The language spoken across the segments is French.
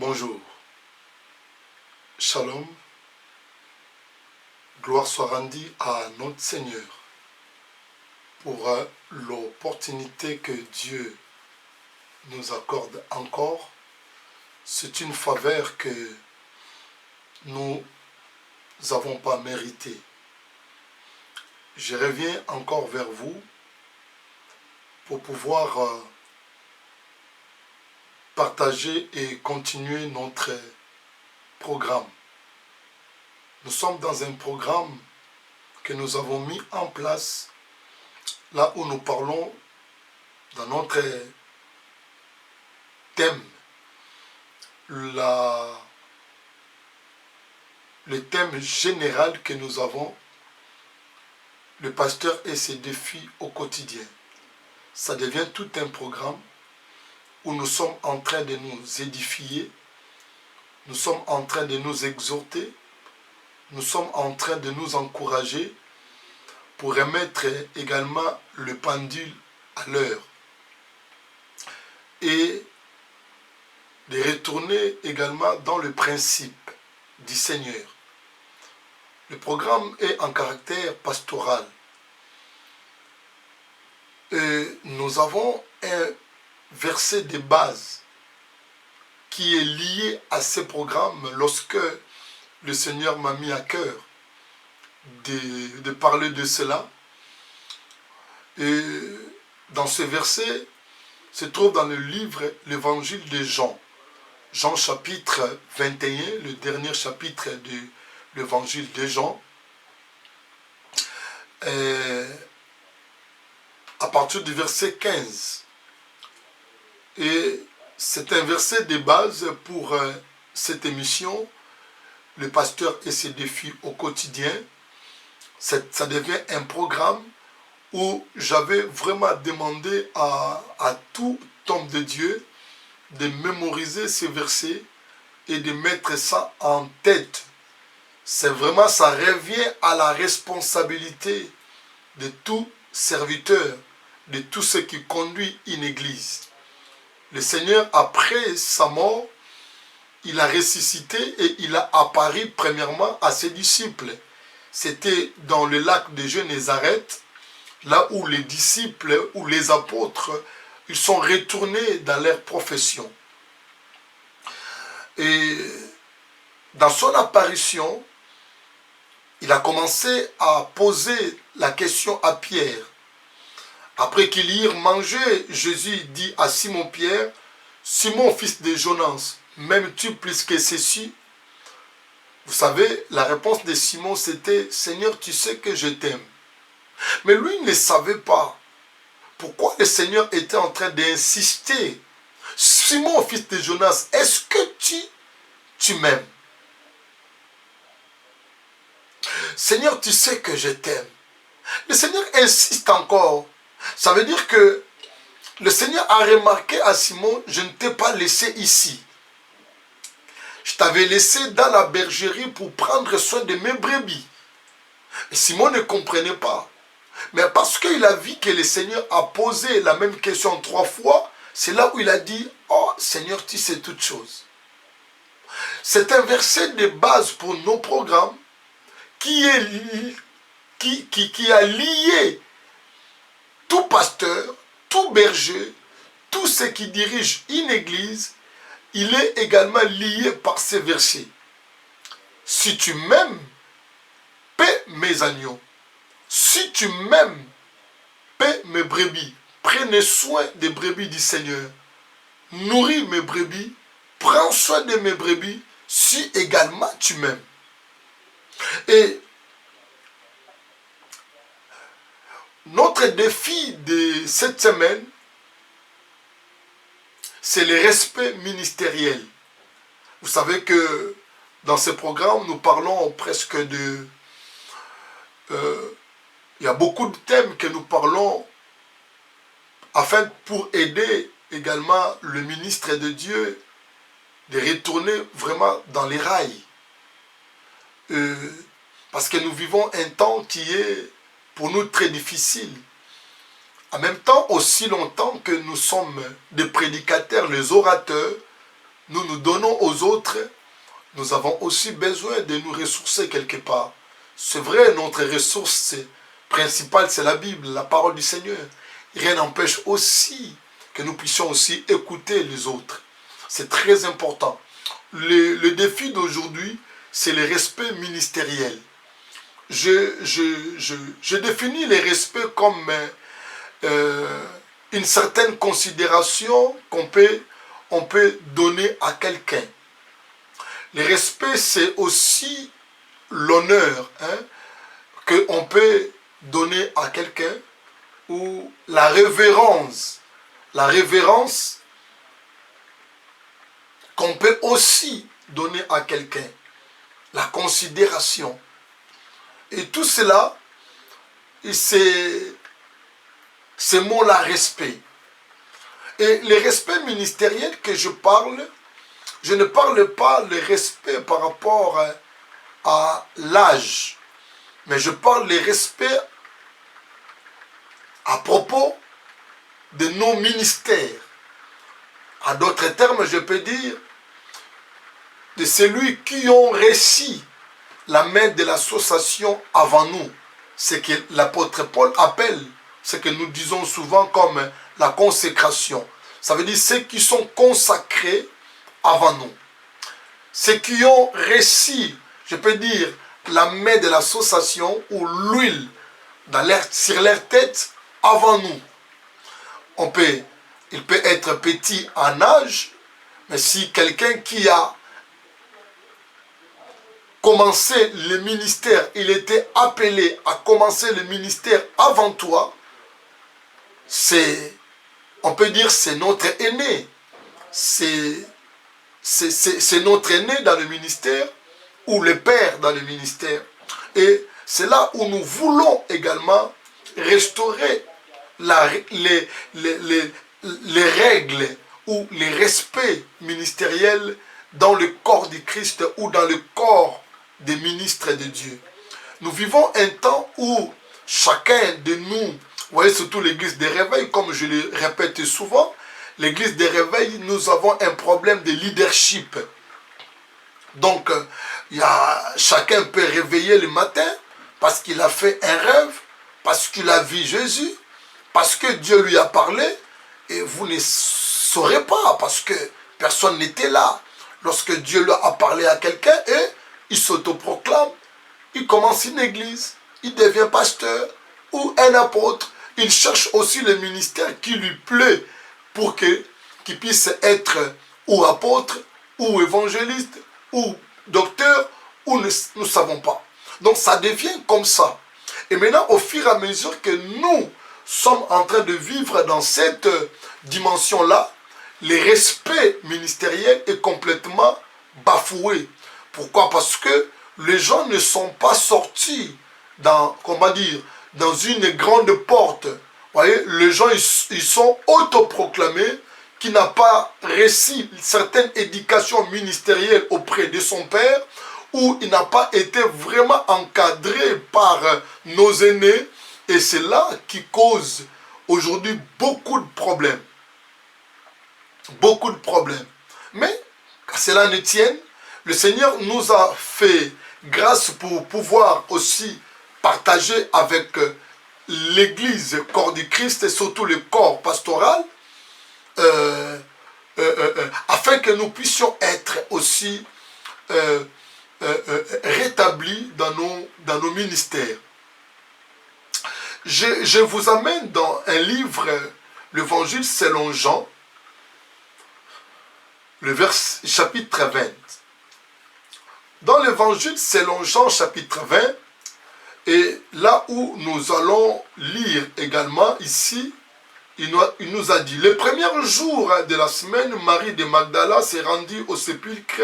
Bonjour, Shalom, gloire soit rendue à notre Seigneur pour l'opportunité que Dieu nous accorde encore. C'est une faveur que nous n'avons pas méritée. Je reviens encore vers vous pour pouvoir partager et continuer notre programme. Nous sommes dans un programme que nous avons mis en place là où nous parlons dans notre thème, le thème général que nous avons, le pasteur et ses défis au quotidien. Ça devient tout un programme où nous sommes en train de nous édifier, nous sommes en train de nous exhorter, nous sommes en train de nous encourager pour remettre également le pendule à l'heure et de retourner également dans le principe du Seigneur. Le programme est en caractère pastoral. Et nous avons un verset de base qui est lié à ce programme lorsque le Seigneur m'a mis à cœur de parler de cela. Et dans ce verset se trouve dans le livre l'Évangile de Jean. Jean chapitre 21, le dernier chapitre de l'Évangile de Jean. À partir du verset 15. Et c'est un verset de base pour cette émission, le pasteur et ses défis au quotidien. Ça devient un programme où j'avais vraiment demandé à tout homme de Dieu de mémoriser ces versets et de mettre ça en tête. C'est vraiment, ça revient à la responsabilité de tout serviteur, de tout ce qui conduit une église. Le Seigneur, après sa mort, il a ressuscité et il a apparu premièrement à ses disciples. C'était dans le lac de Génézareth, là où les disciples ou les apôtres, ils sont retournés dans leur profession. Et dans son apparition, il a commencé à poser la question à Pierre. Après qu'ils eurent mangé, Jésus dit à Simon-Pierre, « Simon, fils de Jonas, m'aimes-tu plus que ceci ?» Vous savez, la réponse de Simon, c'était, « Seigneur, tu sais que je t'aime. » Mais lui ne savait pas pourquoi le Seigneur était en train d'insister. « Simon, fils de Jonas, est-ce que tu m'aimes? » Seigneur, tu sais que je t'aime. Le Seigneur insiste encore. Ça veut dire que le Seigneur a remarqué à Simon, je ne t'ai pas laissé ici. Je t'avais laissé dans la bergerie pour prendre soin de mes brebis. Et Simon ne comprenait pas. Mais parce qu'il a vu que le Seigneur a posé la même question 3 fois, c'est là où il a dit, oh Seigneur, tu sais toutes choses. C'est un verset de base pour nos programmes qui a lié tout pasteur, tout berger, tout ce qui dirige une église, il est également lié par ces versets. Si tu m'aimes, paie mes agneaux. Si tu m'aimes, paie mes brebis. Prenez soin des brebis du Seigneur. Nourris mes brebis. Prends soin de mes brebis si également tu m'aimes. Et notre défi de cette semaine, c'est le respect ministériel. Vous savez que dans ce programme, nous parlons presque de... il y a beaucoup de thèmes que nous parlons afin pour aider également le ministre de Dieu de retourner vraiment dans les rails. Parce que nous vivons un temps qui est pour nous très difficile. En même temps, aussi longtemps que nous sommes des prédicateurs, les orateurs, nous nous donnons aux autres, nous avons aussi besoin de nous ressourcer quelque part. C'est vrai, notre ressource principale, c'est la Bible, la parole du Seigneur. Rien n'empêche aussi que nous puissions aussi écouter les autres. C'est très important. Le défi d'aujourd'hui, c'est le respect ministériel. Je définis le respect comme une certaine considération qu'on peut donner à quelqu'un. Le respect, c'est aussi l'honneur qu'on peut donner à quelqu'un, ou la révérence. La révérence qu'on peut aussi donner à quelqu'un. La considération. Et tout cela, c'est ce mot-là, respect. Et le respect ministériel que je parle, je ne parle pas le respect par rapport à l'âge, mais je parle le respect à propos de nos ministères. En d'autres termes, je peux dire de celui qui ont réussi la main de l'association avant nous. Ce que l'apôtre Paul appelle, ce que nous disons souvent comme la consécration. Ça veut dire ceux qui sont consacrés avant nous. Ceux qui ont réussi, je peux dire, la main de l'association ou l'huile sur leur tête avant nous. Il peut être petit en âge, mais si quelqu'un qui a commencé le ministère, il était appelé à commencer le ministère avant toi, on peut dire c'est notre aîné. C'est notre aîné dans le ministère ou le père dans le ministère. Et c'est là où nous voulons également restaurer les règles ou les respects ministériels dans le corps du Christ ou dans le corps des ministres de Dieu. Nous vivons un temps où chacun de nous, vous voyez surtout l'église des réveils, comme je le répète souvent, l'église des réveils, nous avons un problème de leadership. Donc, chacun peut réveiller le matin parce qu'il a fait un rêve, parce qu'il a vu Jésus, parce que Dieu lui a parlé, et vous ne saurez pas parce que personne n'était là. Lorsque Dieu lui a parlé à quelqu'un et il s'autoproclame, il commence une église, il devient pasteur ou un apôtre. Il cherche aussi le ministère qui lui plaît pour qu'il puisse être ou apôtre, ou évangéliste, ou docteur, ou nous ne savons pas. Donc ça devient comme ça. Et maintenant, au fur et à mesure que nous sommes en train de vivre dans cette dimension-là, le respect ministériel est complètement bafoué. Pourquoi? Parce que les gens ne sont pas sortis dans une grande porte. Vous voyez, les gens, ils sont autoproclamés, qui n'a pas reçu certaines éducations ministérielles auprès de son père, ou il n'a pas été vraiment encadré par nos aînés, et c'est là qui cause aujourd'hui beaucoup de problèmes. Beaucoup de problèmes. Mais, qu'à cela ne tienne, le Seigneur nous a fait grâce pour pouvoir aussi partager avec l'Église, corps du Christ, et surtout le corps pastoral, afin que nous puissions être aussi rétablis dans nos ministères. Je vous amène dans un livre, l'Évangile selon Jean, le chapitre 20. Dans l'Évangile selon Jean, chapitre 20, et là où nous allons lire également ici, il nous a dit, le premier jour de la semaine, Marie de Magdala s'est rendue au sépulcre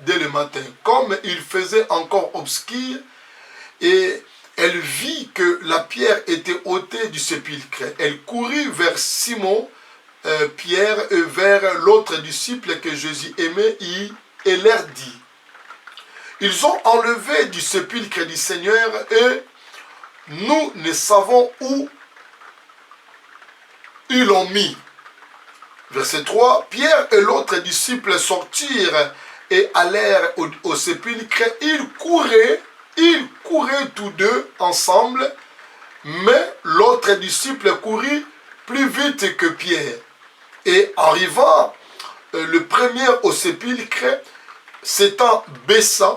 dès le matin. Comme il faisait encore obscur, et elle vit que la pierre était ôtée du sépulcre. Elle courut vers Simon, Pierre, et vers l'autre disciple que Jésus aimait, et leur dit, ils ont enlevé du sépulcre du Seigneur, et nous ne savons où ils l'ont mis. Verset 3, Pierre et l'autre disciple sortirent et allèrent au sépulcre. Ils couraient tous deux ensemble, mais l'autre disciple courut plus vite que Pierre. Et arrivant le premier au sépulcre, s'étant baissé,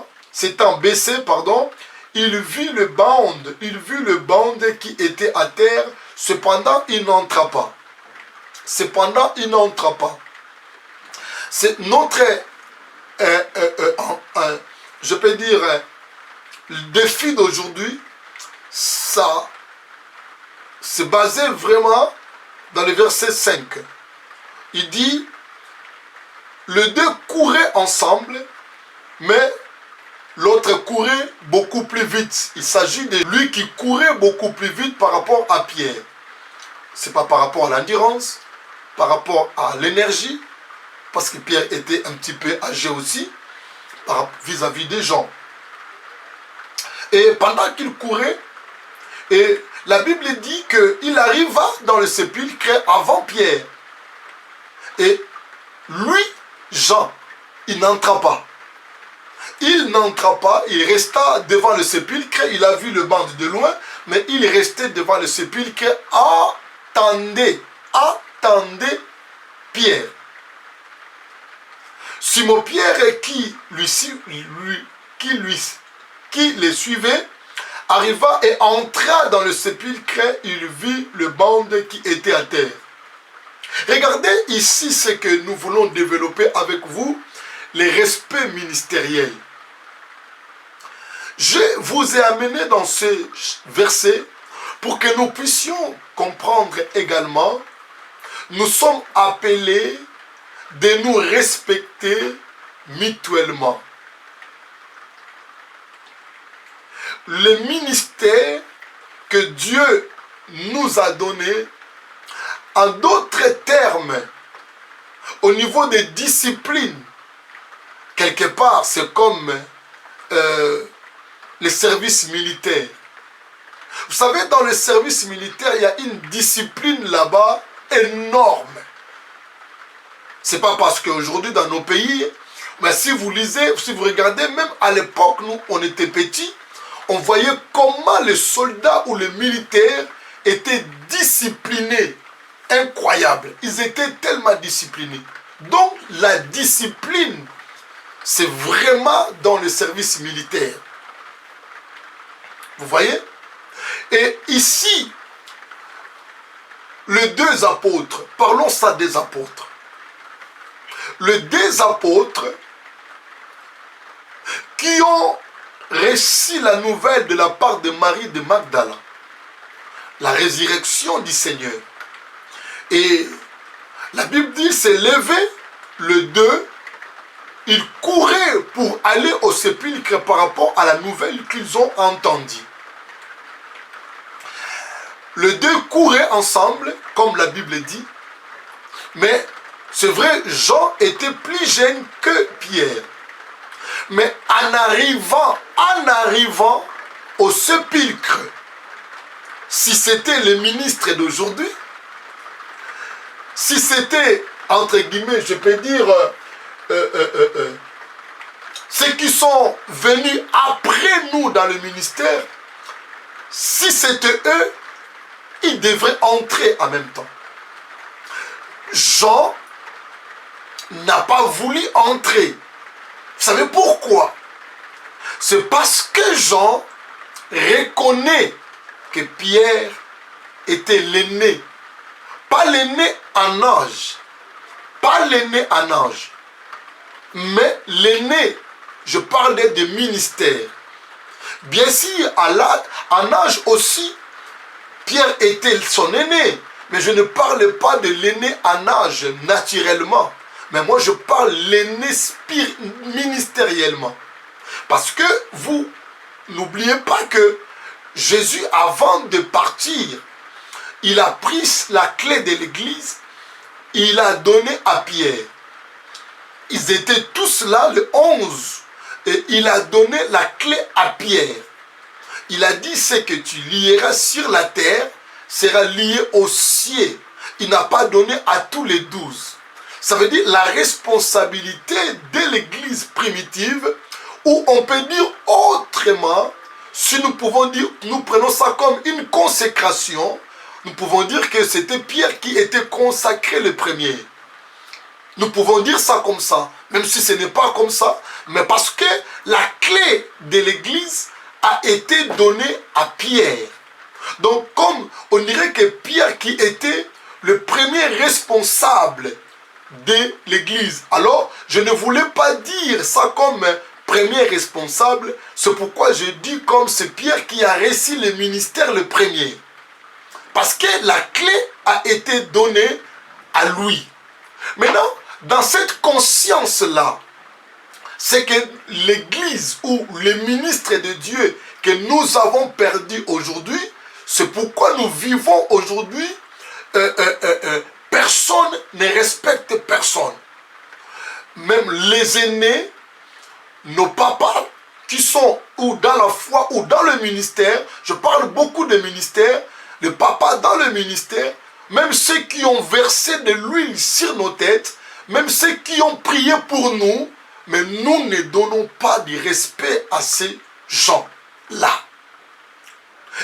il vit le bande qui était à terre, cependant il n'entra pas. C'est notre, je peux dire, le défi d'aujourd'hui, ça c'est basé vraiment dans le verset 5. Il dit, les deux couraient ensemble, mais l'autre courait beaucoup plus vite. Il s'agit de lui qui courait beaucoup plus vite par rapport à Pierre. Ce n'est pas par rapport à l'endurance, par rapport à l'énergie, parce que Pierre était un petit peu âgé aussi, vis-à-vis des gens. Et pendant qu'il courait, et la Bible dit qu'il arriva dans le sépulcre avant Pierre. Et lui, Jean, il n'entra pas. Il resta devant le sépulcre, il a vu le banc de loin, mais il restait devant le sépulcre, attendait Pierre. Simon-Pierre qui les suivait, arriva et entra dans le sépulcre, il vit le bande qui était à terre. Regardez ici ce que nous voulons développer avec vous, les respects ministériels. Je vous ai amené dans ce verset pour que nous puissions comprendre également, nous sommes appelés de nous respecter mutuellement. Le ministère que Dieu nous a donné, en d'autres termes, au niveau des disciplines, quelque part, c'est comme les services militaires. Vous savez, dans le service militaire, il y a une discipline là-bas énorme. C'est pas parce qu'aujourd'hui, dans nos pays, mais si vous lisez, si vous regardez, même à l'époque, nous, on était petits, on voyait comment les soldats ou les militaires étaient disciplinés. Incroyable. Ils étaient tellement disciplinés. Donc, la discipline, c'est vraiment dans le service militaire. Vous voyez? Et ici, les deux apôtres, parlons ça des apôtres. Les deux apôtres qui ont reçu la nouvelle de la part de Marie de Magdala, la résurrection du Seigneur. Et la Bible dit, c'est levé, les deux, ils couraient pour aller au sépulcre par rapport à la nouvelle qu'ils ont entendue. Les deux couraient ensemble, comme la Bible dit, mais c'est vrai, Jean était plus jeune que Pierre. Mais en arrivant au sépulcre, si c'était le ministre d'aujourd'hui, si c'était, entre guillemets, je peux dire, ceux qui sont venus après nous dans le ministère, si c'était eux, ils devraient entrer en même temps. Jean n'a pas voulu entrer. Vous savez pourquoi? C'est parce que Jean reconnaît que Pierre était l'aîné. Pas l'aîné en âge. Pas l'aîné en âge. Mais l'aîné, je parlais de ministère. Bien sûr, en âge aussi, Pierre était son aîné. Mais je ne parle pas de l'aîné en âge naturellement. Mais moi, je parle l'aîné ministériellement. Parce que vous n'oubliez pas que Jésus, avant de partir, il a pris la clé de l'église, il a donné à Pierre. Ils étaient tous là, les 11, et il a donné la clé à Pierre. Il a dit, ce que tu lieras sur la terre sera lié au ciel. Il n'a pas donné à tous les 12. Ça veut dire la responsabilité de l'église primitive, ou on peut dire autrement, si nous pouvons dire, nous prenons ça comme une consécration, nous pouvons dire que c'était Pierre qui était consacré le premier. Nous pouvons dire ça comme ça, même si ce n'est pas comme ça, mais parce que la clé de l'église a été donnée à Pierre. Donc comme on dirait que Pierre qui était le premier responsable de l'église. Alors, je ne voulais pas dire ça comme premier responsable, c'est pourquoi je dis comme c'est Pierre qui a réussi le ministère le premier. Parce que la clé a été donnée à lui. Maintenant, dans cette conscience-là, c'est que l'église ou le ministre de Dieu que nous avons perdu aujourd'hui, c'est pourquoi nous vivons aujourd'hui, personne ne respecte personne. Même les aînés, nos papas qui sont ou dans la foi ou dans le ministère, je parle beaucoup de ministère, les papas dans le ministère, même ceux qui ont versé de l'huile sur nos têtes, même ceux qui ont prié pour nous, mais nous ne donnons pas de respect à ces gens-là.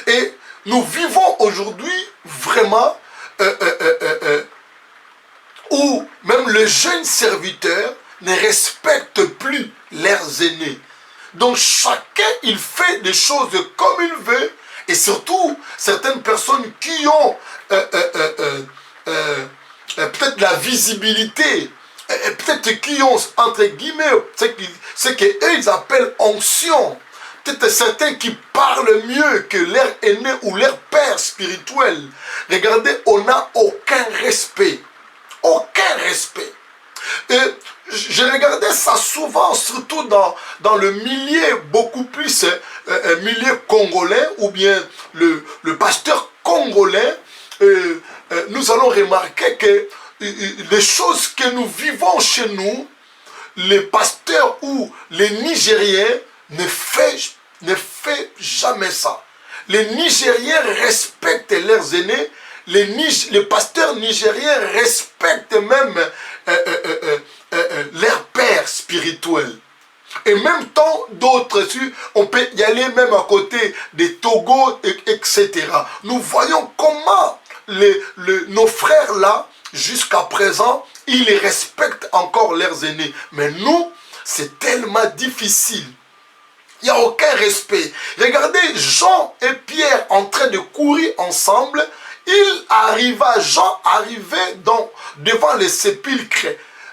Et nous vivons aujourd'hui vraiment où même les jeunes serviteurs ne respectent plus leurs aînés. Donc chacun, il fait des choses comme il veut, et surtout certaines personnes qui ont peut-être la visibilité, peut-être qui ont, entre guillemets, ce qu'eux ils appellent onction. Peut-être certains qui parlent mieux que leur aîné ou leur père spirituel. Regardez, on n'a aucun respect. Aucun respect. Et je regardais ça souvent, surtout dans le milieu beaucoup plus milieu congolais, ou bien le pasteur congolais. Nous allons remarquer que les choses que nous vivons chez nous, les pasteurs ou les Nigériens ne fait jamais ça. Les Nigériens respectent leurs aînés, les pasteurs nigériens respectent même leur père spirituel. Et même tant d'autres, on peut y aller même à côté des Togo, etc. Nous voyons comment nos frères là, jusqu'à présent, ils respectent encore leurs aînés. Mais nous, c'est tellement difficile. Il n'y a aucun respect. Regardez Jean et Pierre en train de courir ensemble. Jean arrivait devant le sépulcre.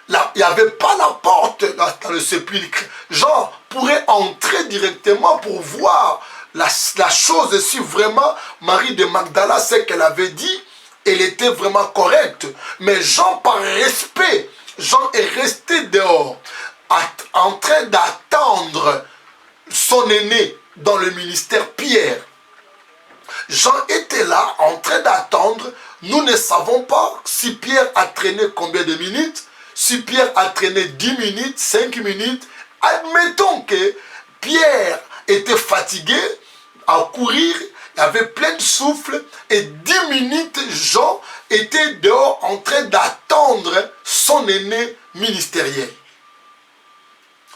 Là, il n'y avait pas la porte dans le sépulcre. Jean pourrait entrer directement pour voir la chose, si vraiment Marie de Magdala, ce qu'elle avait dit, elle était vraiment correcte. Mais Jean, par respect, Jean est resté dehors, en train d'attendre son aîné dans le ministère Pierre. Jean était là en train d'attendre. Nous ne savons pas si Pierre a traîné combien de minutes, si Pierre a traîné 10 minutes, 5 minutes. Admettons que Pierre était fatigué à courir, il avait plein de souffle, et 10 minutes, Jean était dehors en train d'attendre son aîné ministériel.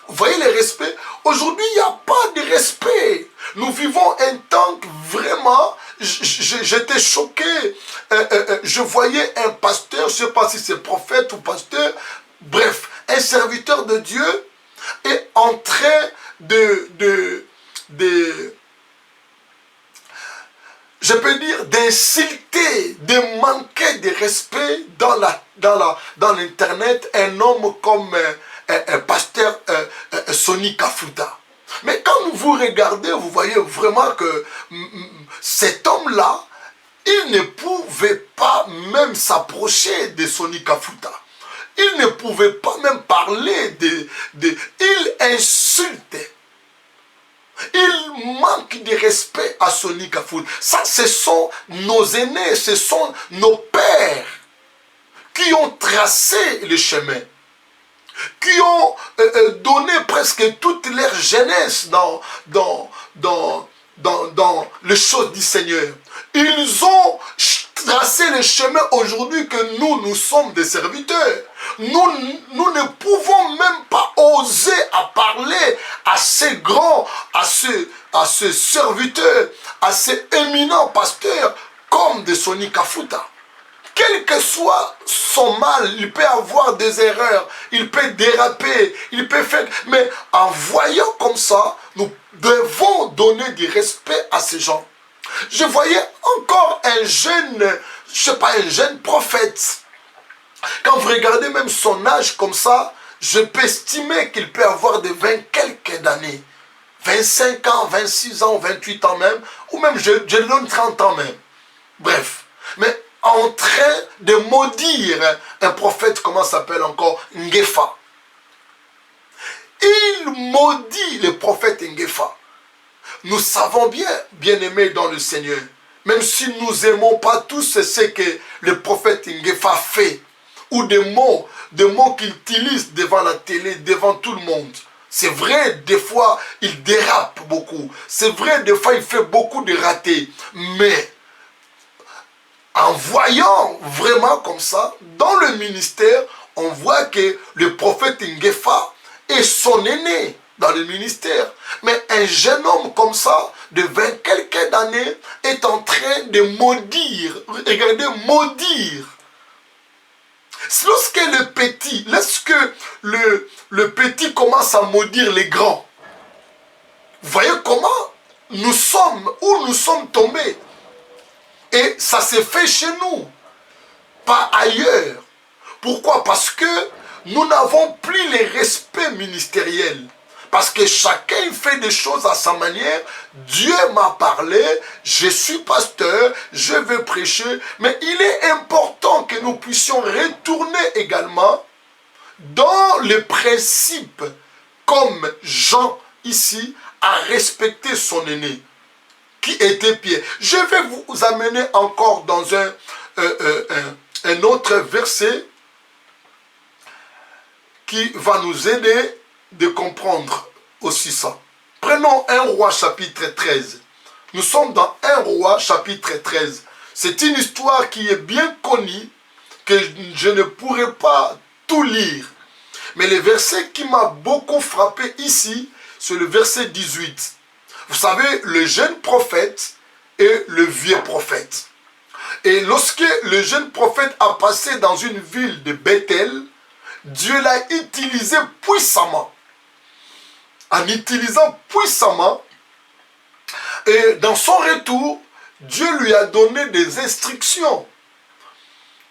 Vous voyez le respect? Aujourd'hui, il n'y a pas de respect. Nous vivons un temps vraiment, j'étais choqué. Je voyais un pasteur, je ne sais pas si c'est prophète ou pasteur, bref, un serviteur de Dieu est en train je peux dire, d'insulter, de manquer de respect dans l'internet un homme comme pasteur Sonny Kafuta. Mais quand vous regardez, vous voyez vraiment que cet homme-là, il ne pouvait pas même s'approcher de Sonny Kafuta. Il ne pouvait pas même parler il insultait. Il manque de respect à Sonny Kafuta. Ça, ce sont nos aînés, ce sont nos pères qui ont tracé le chemin, qui ont donné presque toute leur jeunesse dans les choses du Seigneur. Ils ont tracer le chemin aujourd'hui que nous sommes des serviteurs. Nous ne pouvons même pas oser à parler à ces grands, à ce serviteur, à ces éminents pasteurs comme de Sonny Kafuta. Quel que soit son mal, il peut avoir des erreurs, il peut déraper, il peut faire... Mais en voyant comme ça, nous devons donner du respect à ces gens. Je voyais encore un jeune, je sais pas, un jeune prophète. Quand vous regardez même son âge comme ça, je peux estimer qu'il peut avoir de 20 quelques d'années. 25 ans, 26 ans, 28 ans même, ou même je donne 30 ans même. Bref, mais en train de maudire un prophète, comment s'appelle encore, Ngefa. Il maudit le prophète Ngefa. Nous savons bien, bien-aimés dans le Seigneur, même si nous n'aimons pas tous ce que le prophète Ngefa fait, ou des mots qu'il utilise devant la télé, devant tout le monde. C'est vrai, des fois, il dérape beaucoup. C'est vrai, des fois, il fait beaucoup de ratés. Mais, en voyant vraiment comme ça, dans le ministère, on voit que le prophète Ngefa est son aîné dans le ministère. Mais un jeune homme comme ça, de 20 quelques années, est en train de maudire. Regardez, maudire. Lorsque le petit commence à maudire les grands, vous voyez comment nous sommes tombés. Et ça s'est fait chez nous, pas ailleurs. Pourquoi? Parce que nous n'avons plus les respects ministériels. Parce que chacun fait des choses à sa manière. Dieu m'a parlé, je suis pasteur, je veux prêcher. Mais il est important que nous puissions retourner également dans le principe, comme Jean ici, à respecter son aîné, qui était Pierre. Je vais vous amener encore dans un autre verset qui va nous aider de comprendre aussi ça. Prenons 1 Roi chapitre 13. Nous sommes dans 1 Roi chapitre 13. C'est une histoire qui est bien connue, que je ne pourrais pas tout lire. Mais le verset qui m'a beaucoup frappé ici, c'est le verset 18. Vous savez, le jeune prophète et le vieux prophète. Et lorsque le jeune prophète a passé dans une ville de Bethel, Dieu l'a utilisé puissamment. En utilisant puissamment, et dans son retour, Dieu lui a donné des instructions.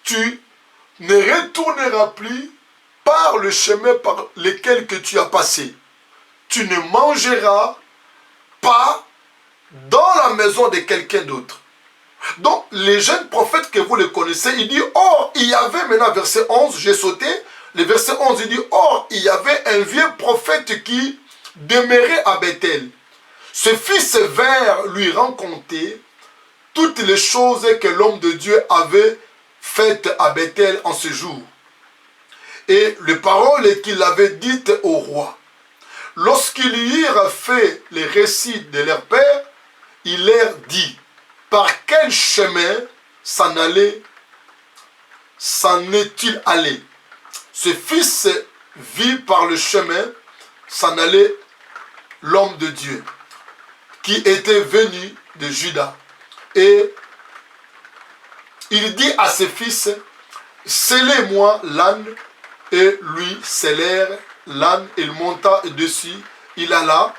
Tu ne retourneras plus par le chemin par lequel que tu as passé. Tu ne mangeras pas dans la maison de quelqu'un d'autre. Donc, les jeunes prophètes que vous les connaissez, il dit, or, il y avait, maintenant verset 11, j'ai sauté, le verset 11, il dit, or, il y avait un vieux prophète qui demeurait à Bethel. Ce fils vint lui raconter toutes les choses que l'homme de Dieu avait faites à Bethel en ce jour. Et les paroles qu'il avait dites au roi. Lorsqu'ils eurent fait les récits de leur père, il leur dit, par quel chemin s'en est-il allé? Ce fils vit par le chemin, s'en allait l'homme de Dieu, qui était venu de Juda. Et il dit à ses fils, scellez-moi l'âne, et lui scellèrent l'âne, il monta dessus, il alla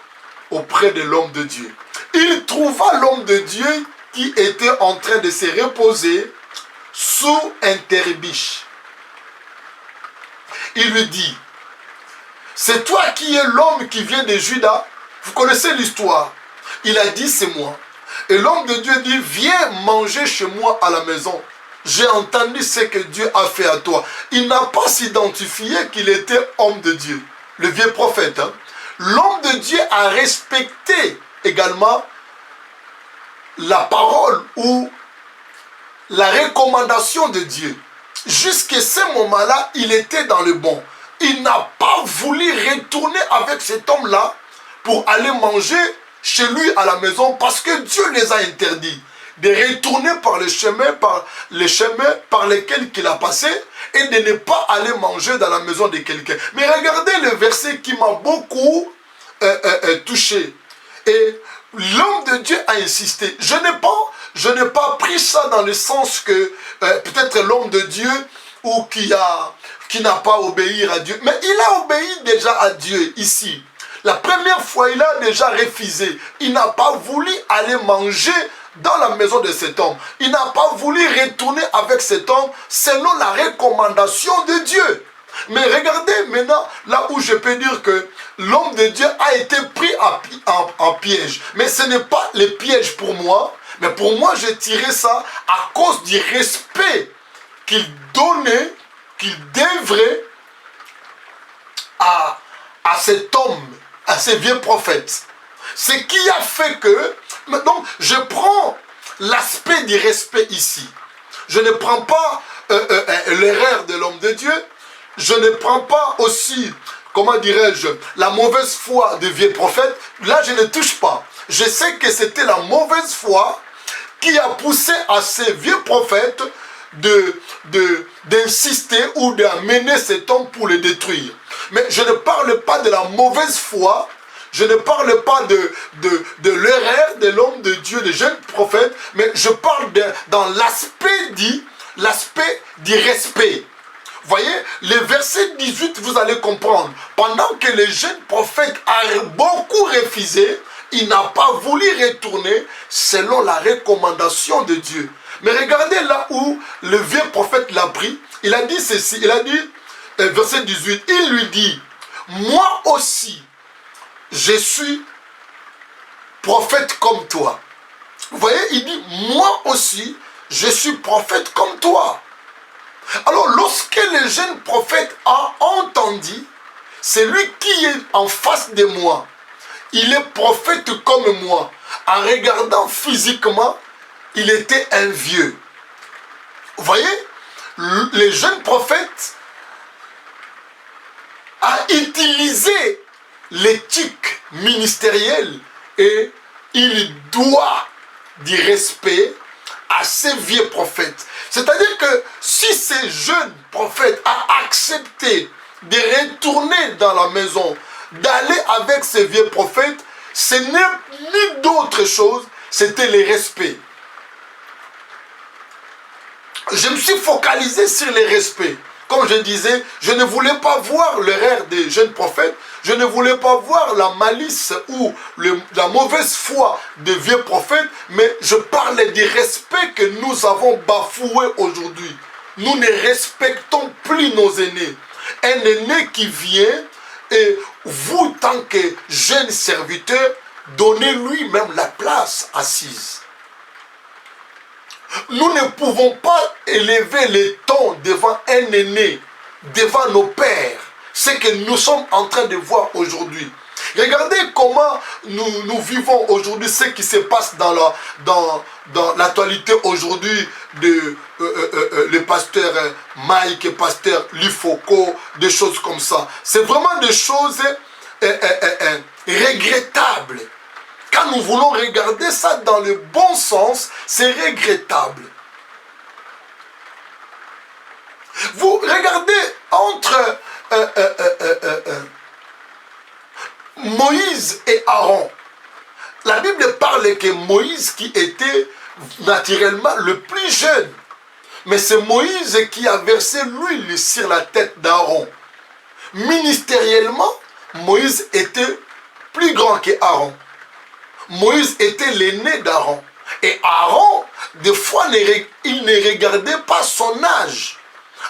auprès de l'homme de Dieu. Il trouva l'homme de Dieu qui était en train de se reposer sous un terbiche. Il lui dit, c'est toi qui es l'homme qui vient de Juda? Vous connaissez l'histoire. Il a dit, c'est moi. Et l'homme de Dieu dit, viens manger chez moi à la maison. J'ai entendu ce que Dieu a fait à toi. Il n'a pas s'identifié qu'il était homme de Dieu. Le vieux prophète. Hein? L'homme de Dieu a respecté également la parole ou la recommandation de Dieu. Jusqu'à ce moment-là, il était dans le bon. Il n'a pas voulu retourner avec cet homme-là pour aller manger chez lui à la maison parce que Dieu les a interdits. de retourner par les chemins par lesquels il a passé et de ne pas aller manger dans la maison de quelqu'un. Mais regardez le verset qui m'a beaucoup touché. Et l'homme de Dieu a insisté. Je n'ai pas pris ça dans le sens que peut-être l'homme de Dieu ou qui n'a pas obéi à Dieu. Mais il a obéi déjà à Dieu ici. La première fois, il a déjà refusé. Il n'a pas voulu aller manger dans la maison de cet homme. Il n'a pas voulu retourner avec cet homme selon la recommandation de Dieu. Mais regardez maintenant, là où je peux dire que l'homme de Dieu a été pris en piège. Mais ce n'est pas le piège pour moi. Mais pour moi, je tirais ça à cause du respect qu'il donnait, qu'il devrait à cet homme, à ces vieux prophètes. Ce qui a fait que, donc, je prends l'aspect du respect ici. Je ne prends pas l'erreur de l'homme de Dieu. Je ne prends pas aussi, comment dirais-je, la mauvaise foi des vieux prophètes. Là, je ne touche pas. Je sais que c'était la mauvaise foi qui a poussé à ces vieux prophètes d'insister ou d'amener cet homme pour le détruire. Mais je ne parle pas de la mauvaise foi. Je ne parle pas de l'erreur de l'homme de Dieu, des jeunes prophètes, mais je parle dans l'aspect du respect. Voyez, le verset 18, vous allez comprendre. Pendant que le jeune prophète a beaucoup refusé, il n'a pas voulu retourner selon la recommandation de Dieu. Mais regardez là où le vieux prophète l'a pris. Il a dit ceci, il a dit, verset 18, il lui dit, moi aussi, je suis prophète comme toi. Vous voyez, il dit, moi aussi, je suis prophète comme toi. Alors, lorsque le jeune prophète a entendu, c'est lui qui est en face de moi. Il est prophète comme moi. En regardant physiquement, il était un vieux. Vous voyez, le jeune prophète a utilisé l'éthique ministérielle et il doit du respect à ces vieux prophètes. C'est-à-dire que si ce jeune prophète a accepté de retourner dans la maison, d'aller avec ces vieux prophètes, ce n'est ni d'autre chose, c'était le respect. Je me suis focalisé sur le respect. Comme je disais, je ne voulais pas voir l'erreur des jeunes prophètes, je ne voulais pas voir la malice ou la mauvaise foi des vieux prophètes, mais je parlais du respect que nous avons bafoué aujourd'hui. Nous ne respectons plus nos aînés. Un aîné qui vient, et vous, tant que jeune serviteur, donnez-lui même la place assise. Nous ne pouvons pas élever les tons devant un aîné, devant nos pères. Ce que nous sommes en train de voir aujourd'hui. Regardez comment nous vivons aujourd'hui, ce qui se passe dans l'actualité aujourd'hui de le pasteur Mike et pasteur Lifoko, des choses comme ça. C'est vraiment des choses regrettables. Quand nous voulons regarder ça dans le bon sens, c'est regrettable. Vous regardez entre Moïse et Aaron. La Bible parle que Moïse qui était naturellement le plus jeune. Mais c'est Moïse qui a versé l'huile sur la tête d'Aaron. Ministériellement, Moïse était plus grand que Aaron. Moïse était l'aîné d'Aaron. Et Aaron, des fois, il ne regardait pas son âge.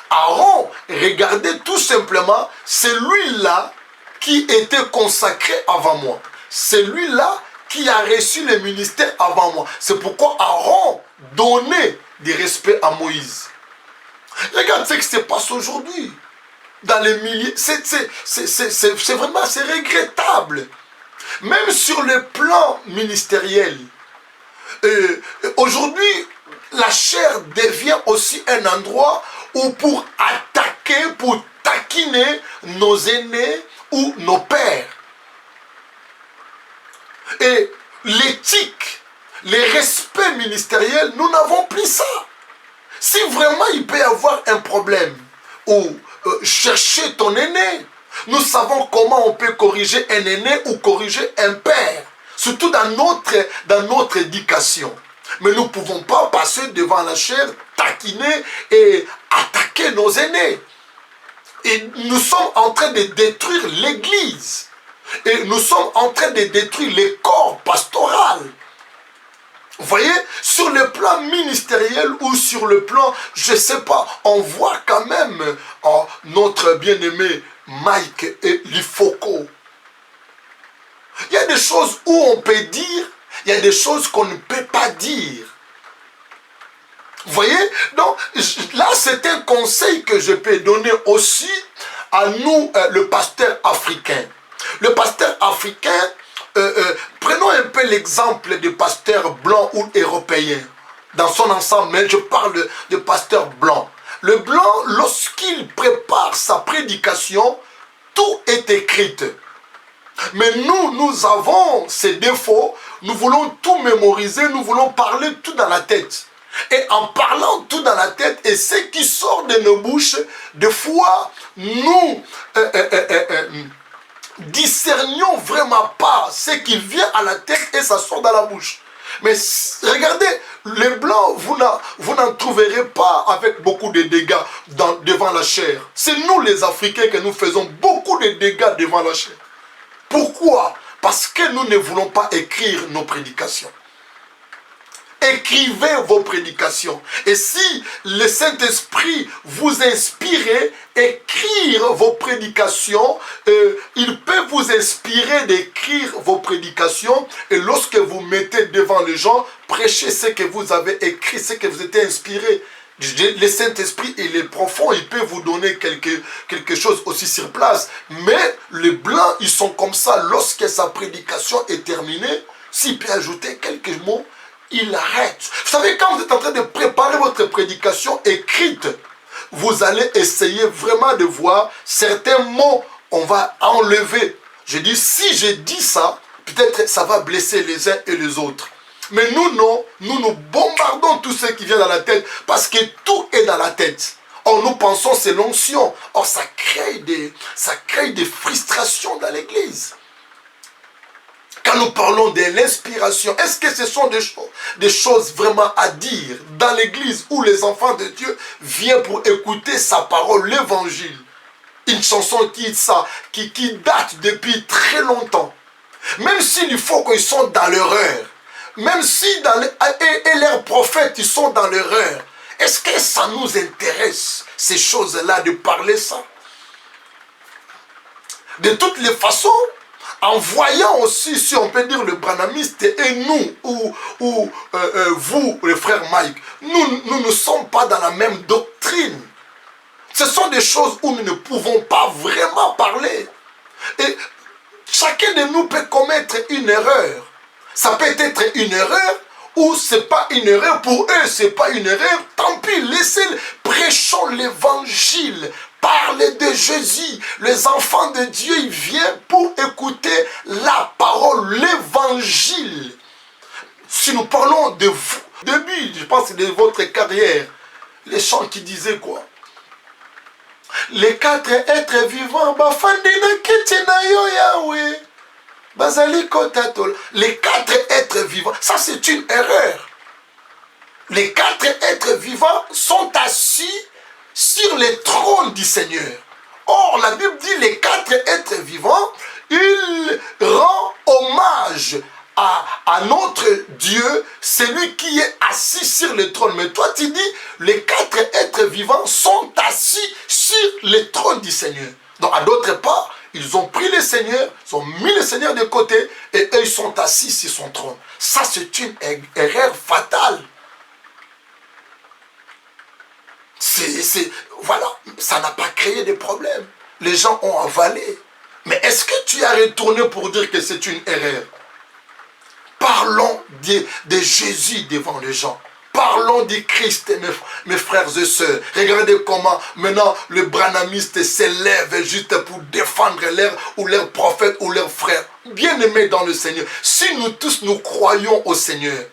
Aaron regardait tout simplement celui-là qui était consacré avant moi. Celui-là qui a reçu le ministère avant moi. C'est pourquoi Aaron donnait du respect à Moïse. Regarde ce qui se passe aujourd'hui. Dans les milliers. C'est vraiment, c'est regrettable. Même sur le plan ministériel. Aujourd'hui, la chair devient aussi un endroit où pour attaquer, pour taquiner nos aînés ou nos pères. Et l'éthique les respects ministériels, nous n'avons plus ça. Si vraiment il peut y avoir un problème, ou chercher ton aîné, nous savons comment on peut corriger un aîné ou corriger un père, surtout dans notre éducation. Mais nous ne pouvons pas passer devant la chair, taquiner et attaquer nos aînés. Et nous sommes en train de détruire l'église. Et nous sommes en train de détruire les corps pastoraux. Vous voyez, sur le plan ministériel ou sur le plan, je ne sais pas, on voit quand même notre bien-aimé Mike et Lifoko. Il y a des choses où on peut dire, il y a des choses qu'on ne peut pas dire. Vous voyez, donc là c'est un conseil que je peux donner aussi à nous, le pasteur africain. Le pasteur africain, prenons un peu l'exemple des pasteurs blancs ou européens dans son ensemble, mais je parle de pasteurs blancs. Le blanc, lorsqu'il prépare sa prédication, tout est écrit. Mais nous avons ces défauts, nous voulons tout mémoriser, nous voulons parler tout dans la tête. Et en parlant tout dans la tête, et ce qui sort de nos bouches, des fois, nous discernions vraiment pas ce qui vient à la tête et ça sort dans la bouche. Mais regardez, les blancs, vous n'en trouverez pas avec beaucoup de dégâts devant la chair. C'est nous les Africains que nous faisons beaucoup de dégâts devant la chair. Pourquoi? Parce que nous ne voulons pas écrire nos prédications. Écrivez vos prédications. Et si le Saint-Esprit vous inspire, écrire vos prédications, il peut vous inspirer d'écrire vos prédications. Et lorsque vous mettez devant les gens, prêchez ce que vous avez écrit, ce que vous êtes inspiré. Le Saint-Esprit, il est profond, il peut vous donner quelque chose aussi sur place. Mais les Blancs, ils sont comme ça. Lorsque sa prédication est terminée, s'il peut ajouter quelques mots, il arrête. Vous savez, quand vous êtes en train de préparer votre prédication écrite, vous allez essayer vraiment de voir certains mots, on va enlever. Je dis, si je dis ça, peut-être ça va blesser les uns et les autres. Mais nous, non, nous bombardons tout ce qui vient dans la tête, parce que tout est dans la tête. Or, nous pensons c'est l'onction. Or, ça crée des frustrations dans l'église. Quand nous parlons de l'inspiration, est-ce que ce sont des choses vraiment à dire dans l'église où les enfants de Dieu viennent pour écouter sa parole, l'évangile? Une chanson qui date depuis très longtemps. Même s'il faut qu'ils sont dans l'erreur, même si et leurs prophètes ils sont dans l'erreur, est-ce que ça nous intéresse, ces choses-là, de parler ça? De toutes les façons, en voyant aussi, si on peut dire, le branhamiste et nous, ou vous, le frère Mike, nous ne sommes pas dans la même doctrine. Ce sont des choses où nous ne pouvons pas vraiment parler. Et chacun de nous peut commettre une erreur. Ça peut être une erreur ou ce n'est pas une erreur. Pour eux, ce n'est pas une erreur. Tant pis, laissez-le. Prêchons l'évangile. Parlez de Jésus. Les enfants de Dieu, ils viennent pour écouter la parole, l'évangile. Si nous parlons de vous, début, je pense, de votre carrière, les chants qui disaient quoi? Les 4 êtres vivants, les 4 êtres vivants, ça c'est une erreur. Les 4 êtres vivants sont assis sur le trône du Seigneur. Or, la Bible dit les 4 êtres vivants, ils rendent hommage à notre Dieu, celui qui est assis sur le trône. Mais toi, tu dis, les 4 êtres vivants sont assis sur le trône du Seigneur. Donc, à d'autres parts, ils ont pris le Seigneur, ils ont mis le Seigneur de côté, et eux, ils sont assis sur son trône. Ça, c'est une erreur fatale. Voilà, ça n'a pas créé de problème. Les gens ont avalé. Mais est-ce que tu as retourné pour dire que c'est une erreur? Parlons de Jésus devant les gens. Parlons du Christ, mes frères et sœurs. Regardez comment maintenant le branhamiste s'élève juste pour défendre leur prophète ou leurs frères. Bien-aimés dans le Seigneur. Si nous tous nous croyons au Seigneur,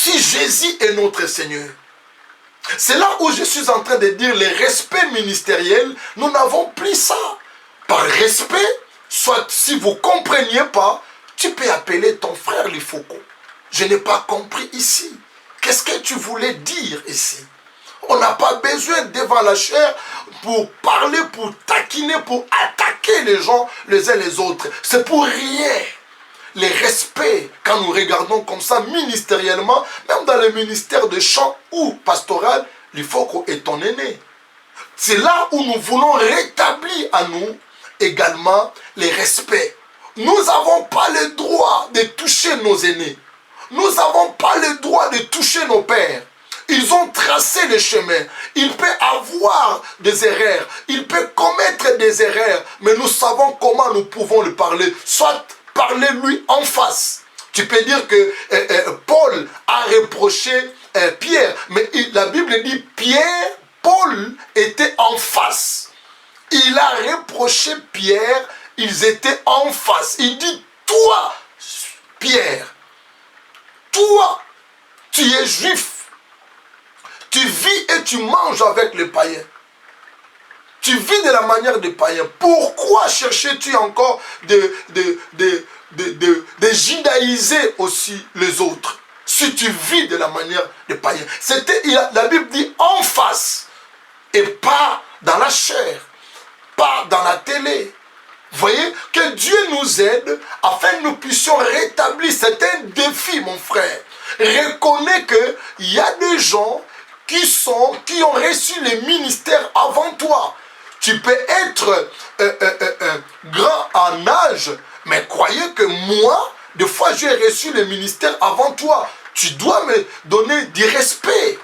si Jésus est notre Seigneur. C'est là où je suis en train de dire le respect ministériel, nous n'avons plus ça. Par respect, soit si vous ne compreniez pas, tu peux appeler ton frère Lifoko. Je n'ai pas compris ici. Qu'est-ce que tu voulais dire ici? On n'a pas besoin devant la chair pour parler, pour taquiner, pour attaquer les gens les uns les autres. C'est pour rien. Les respects, quand nous regardons comme ça ministériellement, même dans le ministère de chant ou pastoral, Lifoko est ton aîné. C'est là où nous voulons rétablir à nous également les respects. Nous n'avons pas le droit de toucher nos aînés. Nous n'avons pas le droit de toucher nos pères. Ils ont tracé le chemin. Il peut avoir des erreurs. Il peut commettre des erreurs. Mais nous savons comment nous pouvons lui parler. Soit parler-lui en face. Tu peux dire que Paul a reproché Pierre. Mais la Bible dit Paul était en face. Il a reproché Pierre. Ils étaient en face. Il dit, toi, Pierre, toi, tu es juif. Tu vis et tu manges avec les païens. Tu vis de la manière des païens. Pourquoi cherches-tu encore de judaïser aussi les autres si tu vis de la manière des païens? La Bible dit en face et pas dans la chair, pas dans la télé. Vous voyez, que Dieu nous aide afin que nous puissions rétablir. C'est un défi, mon frère. Reconnais qu'il y a des gens qui ont reçu les ministères avant toi. Tu peux être grand en âge, mais croyez que moi, des fois, j'ai reçu le ministère avant toi. Tu dois me donner du respect.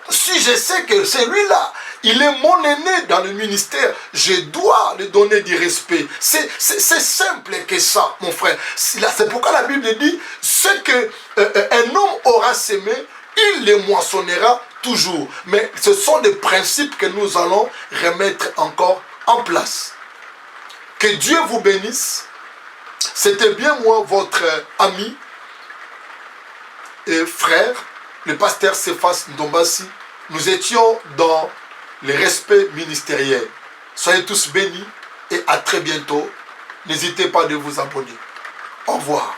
Si je sais que celui-là, il est mon aîné dans le ministère, je dois lui donner du respect. C'est simple que ça, mon frère. C'est pourquoi la Bible dit, ce qu'un homme aura semé, il les moissonnera toujours. Mais ce sont des principes que nous allons remettre encore en place. Que Dieu vous bénisse. C'était bien moi, votre ami et frère, le pasteur Cephas Ndombasi. Nous étions dans le respect ministériel. Soyez tous bénis et à très bientôt. N'hésitez pas de vous abonner. Au revoir.